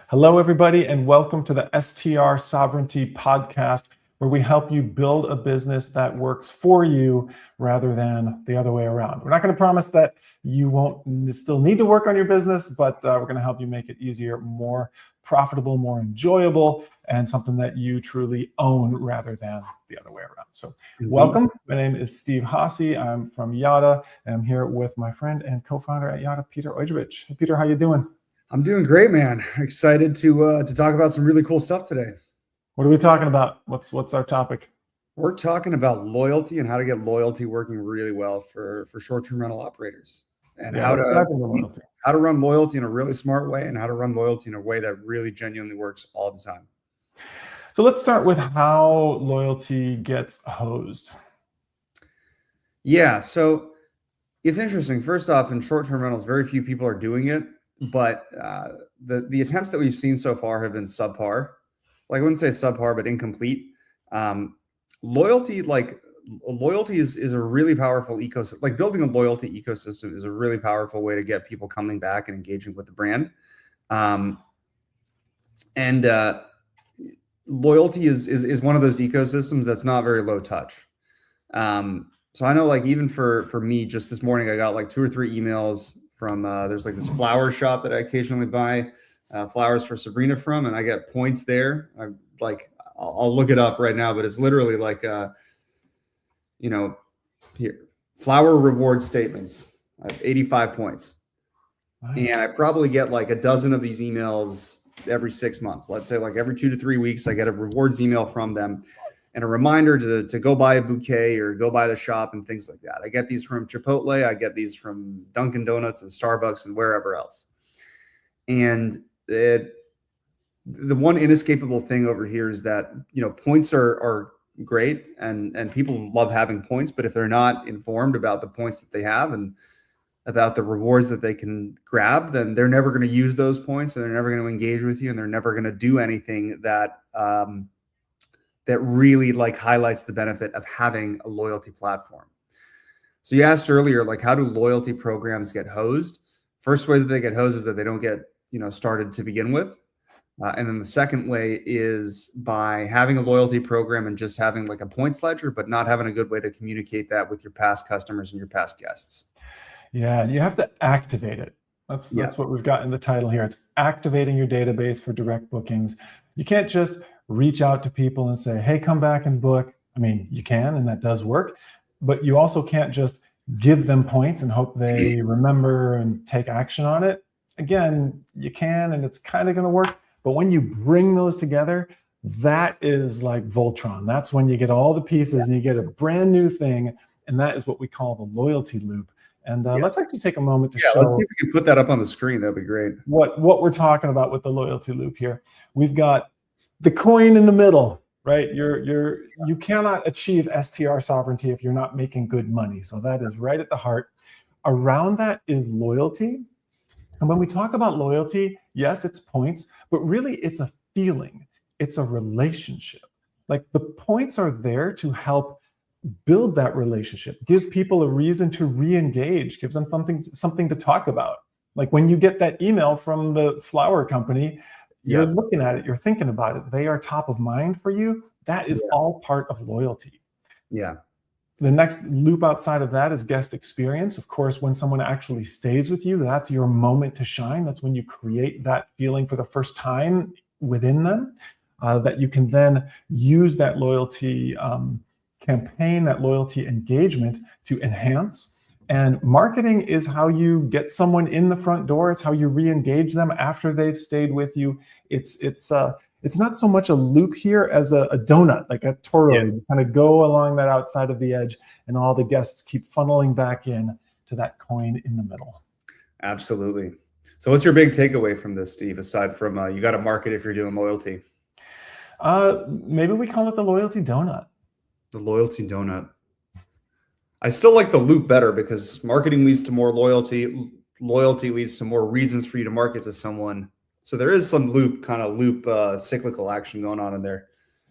Hello, everybody, and welcome to the STR Sovereignty podcast, where we help you build a business that works for you rather than the other way around. We're not going to promise that you won't still need to work on your business, but we're going to help you make it easier, more profitable, more enjoyable, and something that you truly own rather than the other way around. So welcome. My name is Steve Haase. I'm from Yada, and I'm here with my friend and co-founder at Yada, Peter Ojdovich. Hey, Peter, how you doing? I'm doing great, man. Excited to talk about some really cool stuff today. What are we talking about? What's our topic? We're talking about loyalty and how to get loyalty working really well for short-term rental operators, and how to run loyalty in a really smart way, and how to run loyalty in a way that really genuinely works all the time. So let's start with how loyalty gets hosed. Yeah, so it's interesting. First off, in short-term rentals, very few people are doing it. But the attempts that we've seen so far have been subpar. Like, I wouldn't say subpar, but incomplete. Loyalty is a really powerful ecosystem. Like, building a loyalty ecosystem is a really powerful way to get people coming back and engaging with the brand. Loyalty is one of those ecosystems that's not very low touch. So I know, like, even for me, just this morning, I got like 2 or 3 emails from there's like this flower shop that I occasionally buy flowers for Sabrina from, and I get points there. I'll look it up right now, but it's literally like here, flower reward statements. I have 85 points. Nice. And I probably get like a dozen of these emails every 6 months. Let's say like every 2 to 3 weeks, I get a rewards email from them and a reminder to go buy a bouquet or go by the shop and things like that. I get these from Chipotle. I get these from Dunkin' Donuts and Starbucks and wherever else. And the one inescapable thing over here is that, points are great and people love having points, but if they're not informed about the points that they have and about the rewards that they can grab, then they're never going to use those points, and they're never going to engage with you, and they're never going to do anything that really like highlights the benefit of having a loyalty platform. So you asked earlier, like, how do loyalty programs get hosed? First way that they get hosed is that they don't get, started to begin with. And then the second way is by having a loyalty program and just having like a points ledger, but not having a good way to communicate that with your past customers and your past guests. Yeah, you have to activate it. That's what we've got in the title here. It's activating your database for direct bookings. You can't just reach out to people and say, hey, come back and book. I mean, you can, and that does work, but you also can't just give them points and hope they remember and take action on it. Again, you can, and it's kind of going to work. But when you bring those together, that is like Voltron. That's when you get all the pieces and you get a brand new thing. And that is what we call the loyalty loop. And let's actually take a moment to show. Let's see if we can put that up on the screen. That'd be great. What we're talking about with the loyalty loop here. We've got the coin in the middle, right? You cannot achieve STR sovereignty if you're not making good money. So that is right at the heart. Around that is loyalty. And when we talk about loyalty, yes, it's points, but really it's a feeling. It's a relationship. Like, the points are there to help build that relationship, give people a reason to re-engage, gives them something to talk about. Like when you get that email from the flower company, you're looking at it, you're thinking about it. They are top of mind for you. That is all part of loyalty. Yeah. The next loop outside of that is guest experience. Of course, when someone actually stays with you, that's your moment to shine. That's when you create that feeling for the first time within them, that you can then use that loyalty campaign, that loyalty engagement to enhance. And marketing is how you get someone in the front door. It's how you re-engage them after they've stayed with you. It's not so much a loop here as a donut, like a toroid. You kind of go along that outside of the edge, and all the guests keep funneling back in to that coin in the middle. Absolutely. So what's your big takeaway from this, Steve, aside from you got to market if you're doing loyalty? Maybe we call it the loyalty donut. The loyalty donut. I still like the loop better, because marketing leads to more loyalty. Loyalty leads to more reasons for you to market to someone. So there is some loop cyclical action going on in there.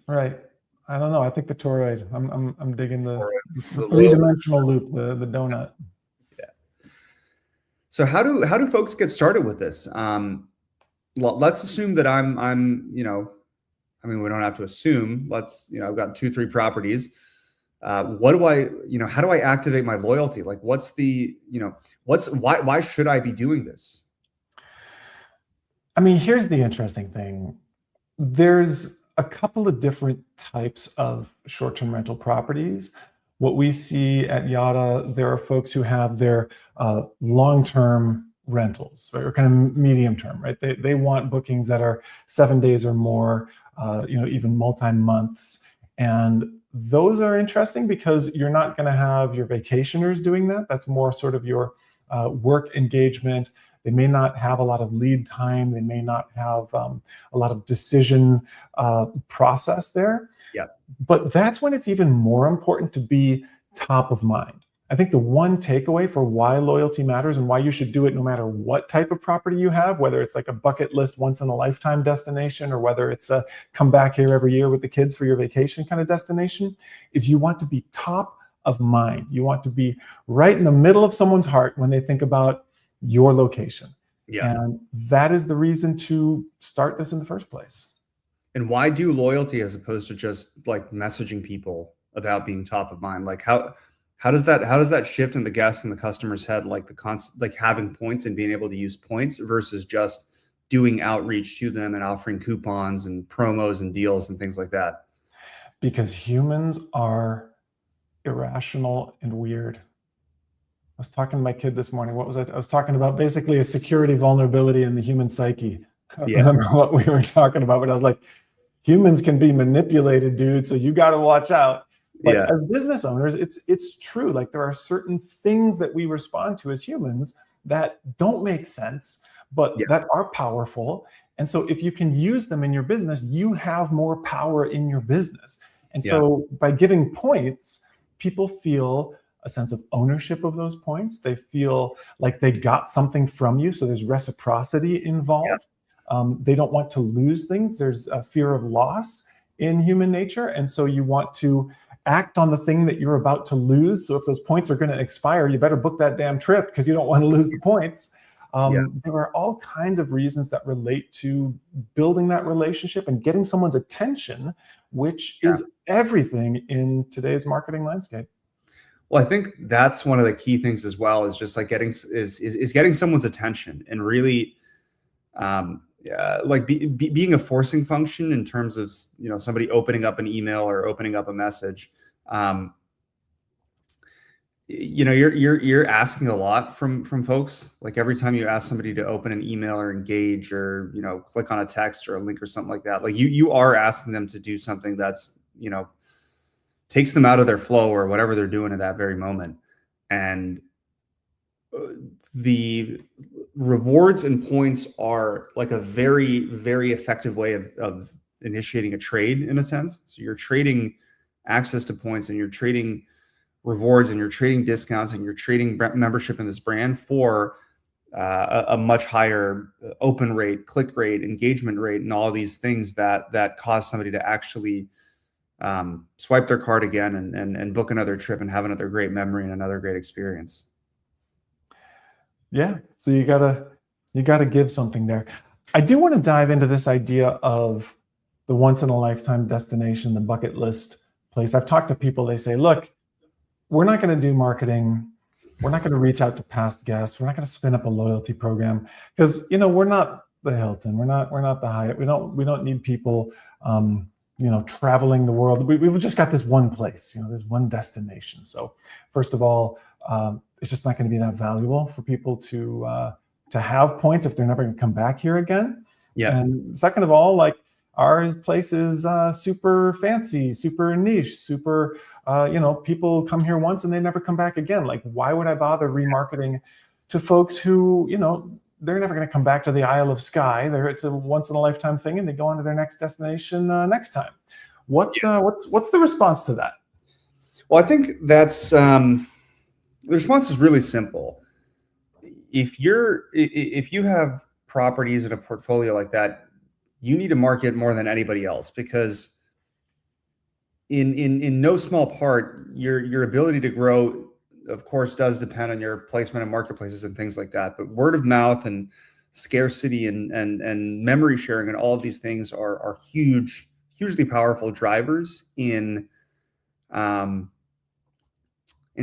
Right. I don't know. I think the toroid. I'm digging the 3-dimensional loop, the donut. Yeah. So how do folks get started with this? let's assume that I'm, I mean, we don't have to assume. I've got 2-3 properties. What do I, how do I activate my loyalty? Like, why should I be doing this? I mean, here's the interesting thing. There's a couple of different types of short-term rental properties. What we see at Yada, there are folks who have their long-term rentals, right, or kind of medium term, right? They want bookings that are 7 days or more, even multi-months. And those are interesting because you're not going to have your vacationers doing that. That's more sort of your work engagement. They may not have a lot of lead time. They may not have a lot of decision process there. Yeah. But that's when it's even more important to be top of mind. I think the one takeaway for why loyalty matters and why you should do it no matter what type of property you have, whether it's like a bucket list once in a lifetime destination or whether it's a come back here every year with the kids for your vacation kind of destination, is you want to be top of mind. You want to be right in the middle of someone's heart when they think about your location. Yeah. And that is the reason to start this in the first place. And why do loyalty as opposed to just like messaging people about being top of mind? Like how does that shift in the guest and the customer's head, like like having points and being able to use points versus just doing outreach to them and offering coupons and promos and deals and things like that? Because humans are irrational and weird. I was talking to my kid this morning. What was I was talking about? Basically a security vulnerability in the human psyche. I don't remember what we were talking about, but I was like, humans can be manipulated, dude. So you got to watch out. But as business owners, it's true. Like there are certain things that we respond to as humans that don't make sense, but that are powerful. And so if you can use them in your business, you have more power in your business. And so by giving points, people feel a sense of ownership of those points. They feel like they got something from you. So there's reciprocity involved. They don't want to lose things. There's a fear of loss in human nature. And so you want to act on the thing that you're about to lose. So if those points are going to expire, you better book that damn trip because you don't want to lose the points. There are all kinds of reasons that relate to building that relationship and getting someone's attention, which is everything in today's marketing landscape. Well, I think that's one of the key things as well, is just like getting someone's attention and really being a forcing function in terms of, somebody opening up an email or opening up a message. You're asking a lot from folks. Like every time you ask somebody to open an email or engage or, click on a text or a link or something like that, like you are asking them to do something that's, takes them out of their flow or whatever they're doing at that very moment. And the rewards and points are like a very, very effective way of initiating a trade in a sense. So you're trading access to points and you're trading rewards and you're trading discounts and you're trading membership in this brand for a much higher open rate, click rate, engagement rate, and all these things that cause somebody to actually swipe their card again and book another trip and have another great memory and another great experience. Yeah. So you gotta give something there. I do want to dive into this idea of the once in a lifetime destination, the bucket list place. I've talked to people, they say, look, we're not going to do marketing. We're not going to reach out to past guests. We're not going to spin up a loyalty program because, we're not the Hilton. We're not the Hyatt. We don't need people, traveling the world. We've just got this one place, there's one destination. So first of all, it's just not going to be that valuable for people to have points if they're never going to come back here again. Yeah. And second of all, like our place is super fancy, super niche, super, people come here once and they never come back again. Like, why would I bother remarketing to folks who, they're never going to come back to the Isle of Skye. It's a once in a lifetime thing, and they go on to their next destination next time. What's the response to that? Well, I think that's the response is really simple. If you have properties in a portfolio like that, you need to market more than anybody else, because in no small part, your ability to grow, of course, does depend on your placement in marketplaces and things like that. But word of mouth and scarcity and memory sharing and all of these things are hugely powerful drivers in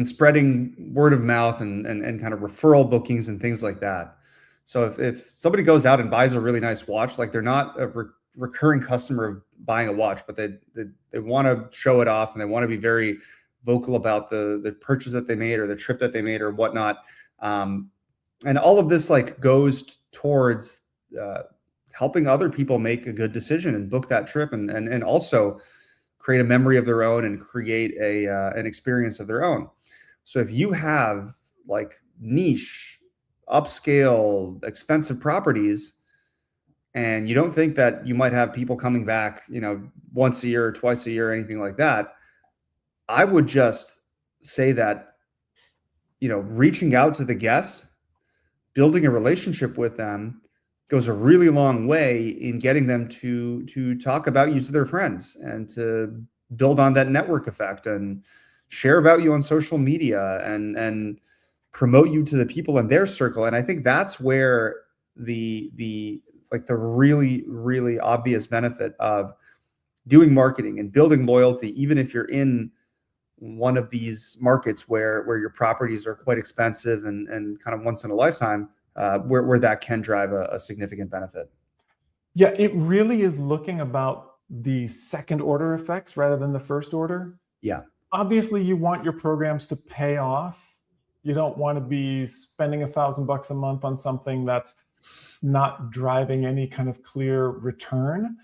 spreading word of mouth and kind of referral bookings and things like that. So if somebody goes out and buys a really nice watch, like they're not a recurring customer of buying a watch, but they want to show it off and they want to be very vocal about the purchase that they made or the trip that they made or whatnot. And all of this like goes towards helping other people make a good decision and book that trip and also create a memory of their own and create an experience of their own. So if you have like niche, upscale, expensive properties, and you don't think that you might have people coming back, once a year or twice a year or anything like that, I would just say that, reaching out to the guest, building a relationship with them goes a really long way in getting them to talk about you to their friends and to build on that network effect and share about you on social media and promote you to the people in their circle. And I think that's where the really, really obvious benefit of doing marketing and building loyalty, even if you're in one of these markets where your properties are quite expensive and kind of once in a lifetime, where that can drive a significant benefit. Yeah, it really is looking about the second order effects rather than the first order. Yeah. Obviously, you want your programs to pay off. You don't want to be spending $1,000 a month on something that's not driving any kind of clear return.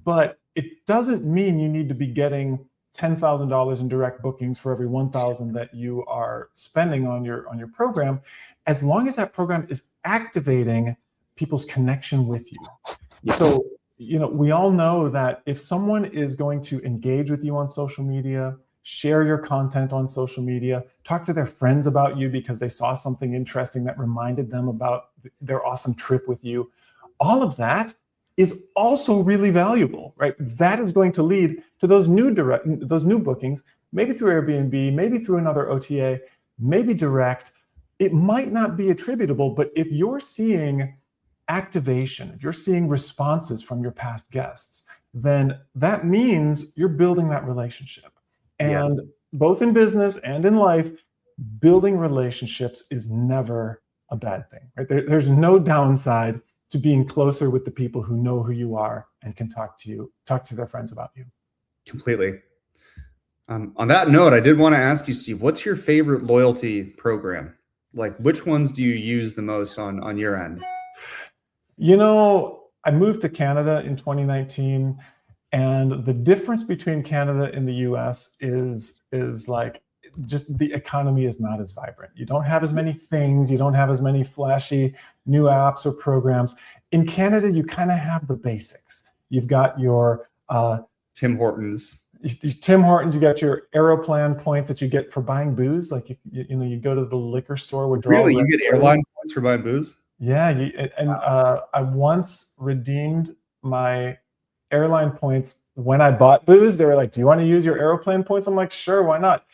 But it doesn't mean you need to be getting $10,000 in direct bookings for every 1,000 that you are spending on your program, as long as that program is activating people's connection with you. Yeah. So, we all know that if someone is going to engage with you on social media, share your content on social media, talk to their friends about you because they saw something interesting that reminded them about their awesome trip with you, all of that is also really valuable, right? That is going to lead to those new bookings, maybe through Airbnb, maybe through another OTA, maybe direct. It might not be attributable, but if you're seeing activation, if you're seeing responses from your past guests, then that means you're building that relationship. And both in business and in life, building relationships is never a bad thing, right? There's no downside to being closer with the people who know who you are and can talk to their friends about you. Completely. On that note, I did want to ask you, Steve, what's your favorite loyalty program? Like, which ones do you use the most on your end? I moved to Canada in 2019, and the difference between Canada and the US is like just the economy is not as vibrant. You don't have as many things. You don't have as many flashy new apps or programs. In Canada, you kind of have the basics. You've got your Tim Hortons. You got your Aeroplan points that you get for buying booze. Like you go to the liquor store. Really, you get airline points for buying booze? Yeah, I once redeemed my airline points when I bought booze. They were like, "Do you want to use your Aeroplan points?" I'm like, "Sure, why not?"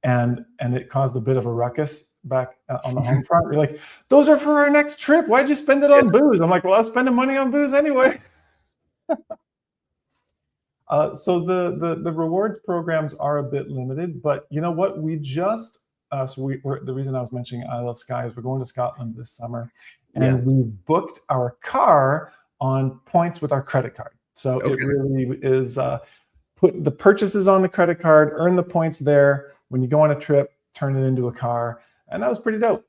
And it caused a bit of a ruckus back on the home front. You're like, "Those are for our next trip. Why'd you spend it on booze?" I'm like, "Well, I was spending money on booze anyway." So the rewards programs are a bit limited, but you know what? We just the reason I was mentioning I Love Sky is we're going to Scotland this summer, and we booked our car on points with our credit card. So it really is put the purchases on the credit card, earn the points there. When you go on a trip, turn it into a car, and that was pretty dope.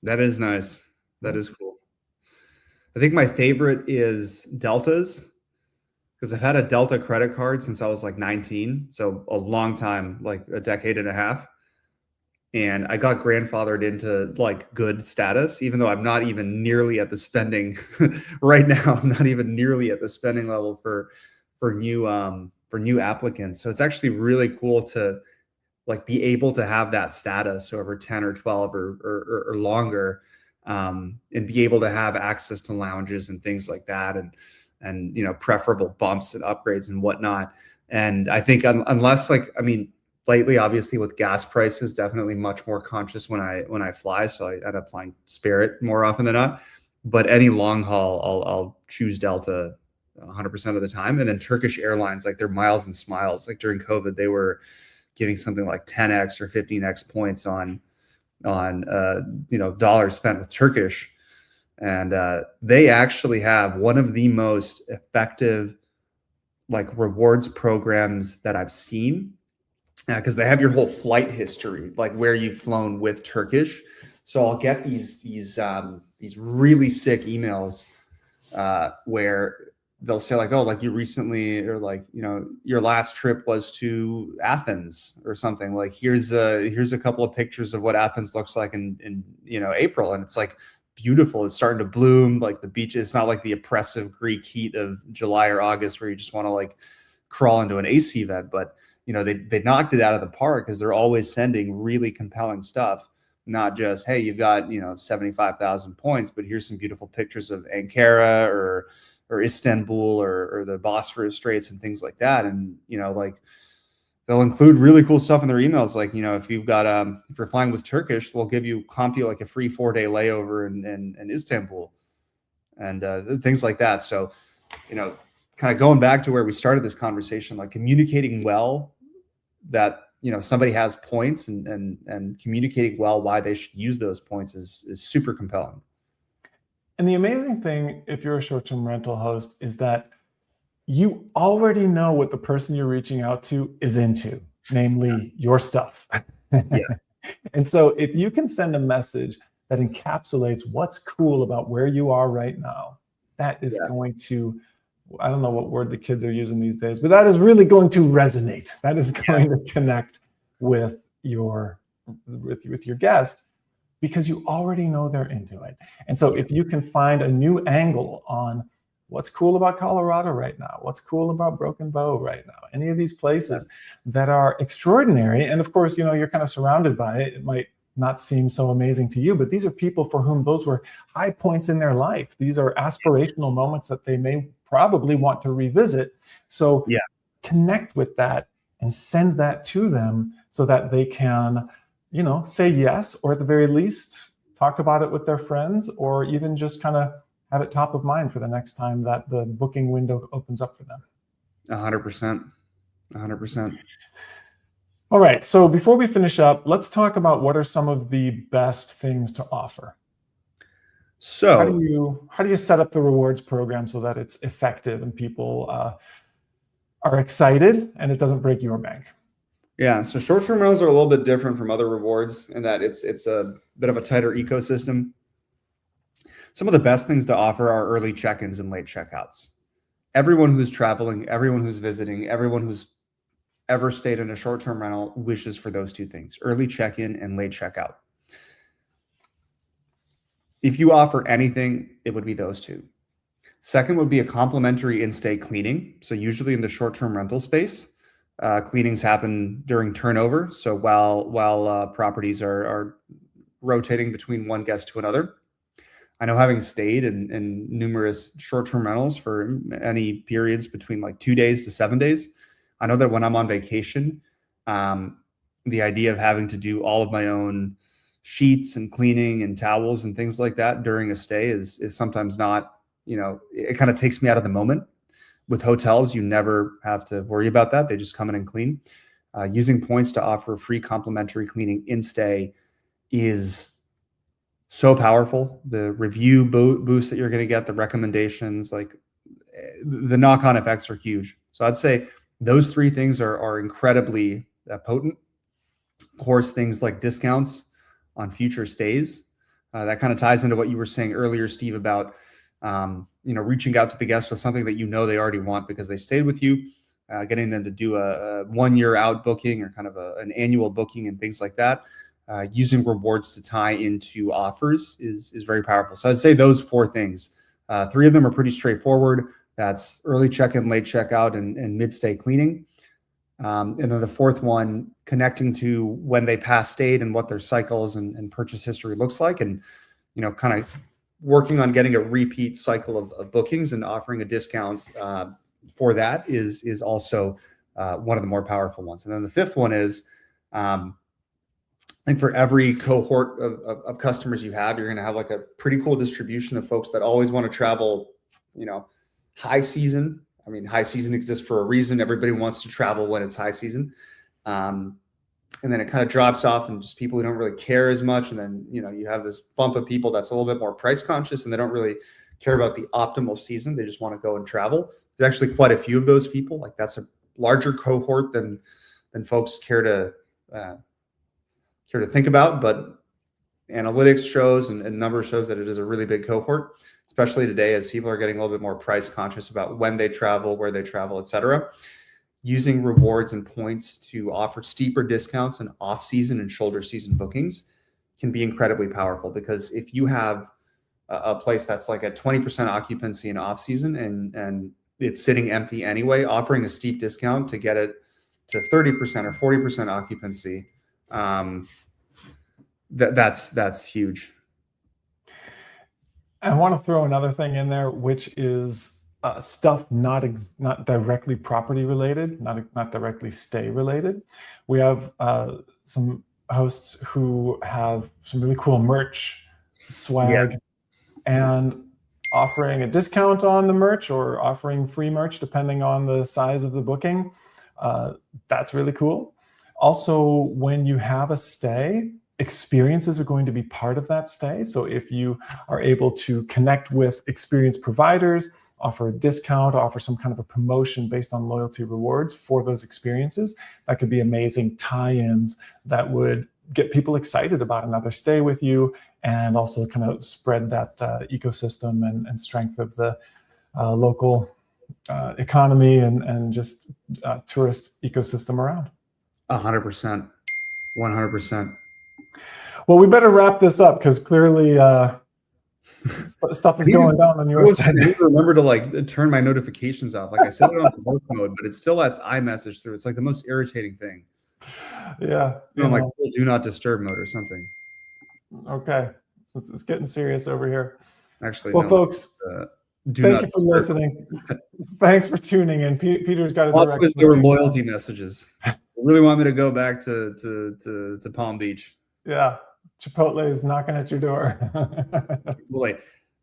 That is nice. That is cool. I think my favorite is Delta's, because I've had a Delta credit card since I was like 19. So a long time, like a decade and a half. And I got grandfathered into like good status, even though I'm not even nearly at the spending right now. I'm not even nearly at the spending level for new applicants. So it's actually really cool to like be able to have that status over 10 or 12 or longer, and be able to have access to lounges and things like that, and preferable bumps and upgrades and whatnot. And I think unless lately, obviously with gas prices, definitely much more conscious when I fly. So I end up flying Spirit more often than not. but any long haul, I'll choose Delta 100% of the time. And then Turkish Airlines, like their miles and smiles, like during COVID, they were giving something like 10x or 15x points on dollars spent with Turkish. And they actually have one of the most effective like rewards programs that I've seen, because they have your whole flight history, like where you've flown with Turkish. So I'll get these really sick emails where they'll say like, oh, like you recently, or like, your last trip was to Athens or something. Like here's a couple of pictures of what Athens looks like in April, and it's like beautiful. It's starting to bloom. Like the beach, it's not like the oppressive Greek heat of July or August where you just want to like crawl into an AC vent. But they knocked it out of the park, because they're always sending really compelling stuff. Not just, hey, you've got 75,000 points, but here's some beautiful pictures of Ankara or Istanbul or the Bosphorus Straits and things like that. And like they'll include really cool stuff in their emails. Like, if you've got if you're flying with Turkish, we'll comp you like a free 4-day layover in Istanbul and things like that. So, kind of going back to where we started this conversation, like communicating well that somebody has points and communicating well why they should use those points is super compelling. And the amazing thing, if you're a short-term rental host, is that you already know what the person you're reaching out to is into, namely your stuff. Yeah. And so if you can send a message that encapsulates what's cool about where you are right now, that is going to, I don't know what word the kids are using these days, but that is really going to resonate. That is going to connect with your guest, because you already know they're into it. And so if you can find a new angle on what's cool about Colorado right now, what's cool about Broken Bow right now, any of these places that are extraordinary, and of course, you're kind of surrounded by it. It might not seem so amazing to you, but these are people for whom those were high points in their life. These are aspirational moments that they may probably want to revisit. So connect with that and send that to them so that they can, say yes, or at the very least talk about it with their friends, or even just kind of have it top of mind for the next time that the booking window opens up for them. 100%. 100%. All right. So before we finish up, let's talk about what are some of the best things to offer. So how do you set up the rewards program so that it's effective and people are excited and it doesn't break your bank? Yeah. So short-term rentals are a little bit different from other rewards in that it's a bit of a tighter ecosystem. Some of the best things to offer are early check-ins and late checkouts. Everyone who's traveling, everyone who's visiting, everyone who's ever stayed in a short-term rental wishes for those two things: early check-in and late checkout. If you offer anything, it would be those two. Second would be a complimentary in-stay cleaning. So usually in the short-term rental space, cleanings happen during turnover. So while properties are rotating between one guest to another. I know, having stayed in numerous short-term rentals for any periods between like 2 days to 7 days, I know that when I'm on vacation, the idea of having to do all of my own sheets and cleaning and towels and things like that during a stay is sometimes not, it kind of takes me out of the moment. With hotels, you never have to worry about that. They just come in and clean. Using points to offer free complimentary cleaning in stay is so powerful. The review boost that you're going to get, the recommendations, like the knock-on effects are huge. So I'd say those three things are incredibly potent. Of course, things like discounts on future stays. That kind of ties into what you were saying earlier, Steve, about reaching out to the guest with something that they already want because they stayed with you, getting them to do a 1 year out booking or kind of an annual booking and things like that. Using rewards to tie into offers is very powerful. So I'd say those four things. Three of them are pretty straightforward. That's early check-in, late checkout, and mid-stay cleaning. And then the fourth one, connecting to when they past stayed and what their cycles and purchase history looks like, and kind of working on getting a repeat cycle of bookings and offering a discount for that is also one of the more powerful ones. And then the fifth one is think for every cohort of customers you have, you're going to have like a pretty cool distribution of folks that always want to travel, high season. I mean, high season exists for a reason. Everybody wants to travel when it's high season. And then it kind of drops off and just people who don't really care as much. And then, you have this bump of people that's a little bit more price conscious and they don't really care about the optimal season. They just want to go and travel. There's actually quite a few of those people. Like that's a larger cohort than folks care to think about, but analytics shows and numbers shows that it is a really big cohort, especially today as people are getting a little bit more price conscious about when they travel, where they travel, et cetera. Using rewards and points to offer steeper discounts in off-season and shoulder season bookings can be incredibly powerful, because if you have a place that's like at 20% occupancy in off-season and it's sitting empty anyway, offering a steep discount to get it to 30% or 40% occupancy, that's huge. I want to throw another thing in there, which is stuff not directly property related, not directly stay related. We have some hosts who have some really cool merch, swag, and offering a discount on the merch or offering free merch depending on the size of the booking. That's really cool. Also, when you have a stay, experiences are going to be part of that stay. So if you are able to connect with experienced providers, offer a discount, offer some kind of a promotion based on loyalty rewards for those experiences, that could be amazing tie-ins that would get people excited about another stay with you, and also kind of spread that ecosystem and strength of the local economy and just tourist ecosystem around. 100%. 100%. Well, we better wrap this up because clearly stuff is going down on your side. I need to remember to like turn my notifications off. Like I set it on work mode, but it still lets iMessage through. It's like the most irritating thing. Yeah. I'm like do not disturb mode or something. Okay. It's getting serious over here. Actually, well, no, folks, thank you for listening. Thanks for tuning in. Peter's got a direct. There were loyalty messages. Really want me to go back to Palm Beach. Yeah. Chipotle is knocking at your door. Boy,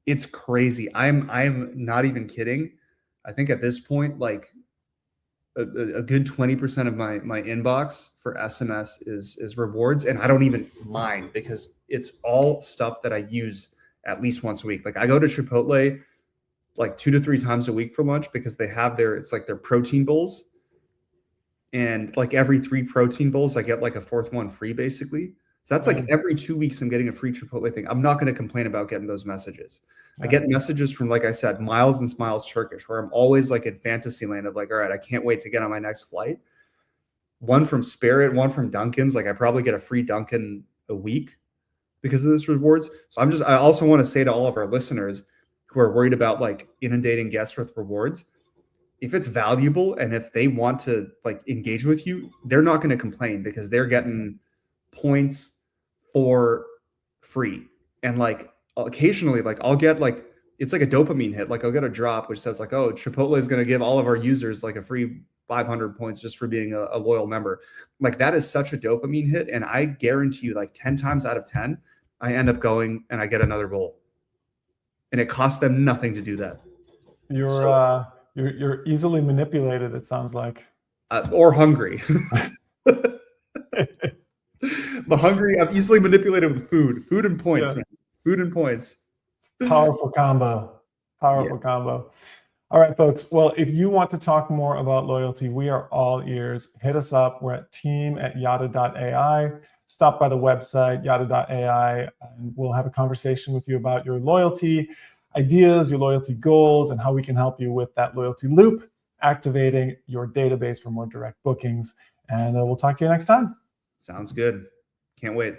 it's crazy. I'm not even kidding. I think at this point, like a good 20% of my inbox for SMS is rewards, and I don't even mind because it's all stuff that I use at least once a week. Like I go to Chipotle like 2 to 3 times a week for lunch because they have it's like their protein bowls, and like every 3 protein bowls I get like a 4th one free basically. So that's like every 2 weeks I'm getting a free Chipotle thing. I'm not going to complain about getting those messages. I get messages from, like I said, Miles and Smiles Turkish, where I'm always like in fantasy land of like, all right, I can't wait to get on my next flight. One from Spirit, one from Dunkin's. Like I probably get a free Dunkin' a week because of this rewards. So I also want to say to all of our listeners who are worried about like inundating guests with rewards, if it's valuable and if they want to like engage with you, they're not going to complain because they're getting points for free. And like occasionally, like I'll get like, it's like a dopamine hit. Like I'll get a drop which says like, oh, Chipotle is going to give all of our users like a free 500 points just for being a loyal member. Like that is such a dopamine hit. And I guarantee you like 10 times out of 10, I end up going and I get another bowl, and it costs them nothing to do that. You're easily manipulated, it sounds like. Or hungry. But hungry, I'm easily manipulated with food and points, man. Food and points. Powerful combo. Combo. All right, folks. Well, if you want to talk more about loyalty, we are all ears. Hit us up. We're at team@yada.ai. Stop by the website, yada.ai, and we'll have a conversation with you about your loyalty ideas, your loyalty goals, and how we can help you with that loyalty loop, activating your database for more direct bookings. And we'll talk to you next time. Sounds good. Can't wait.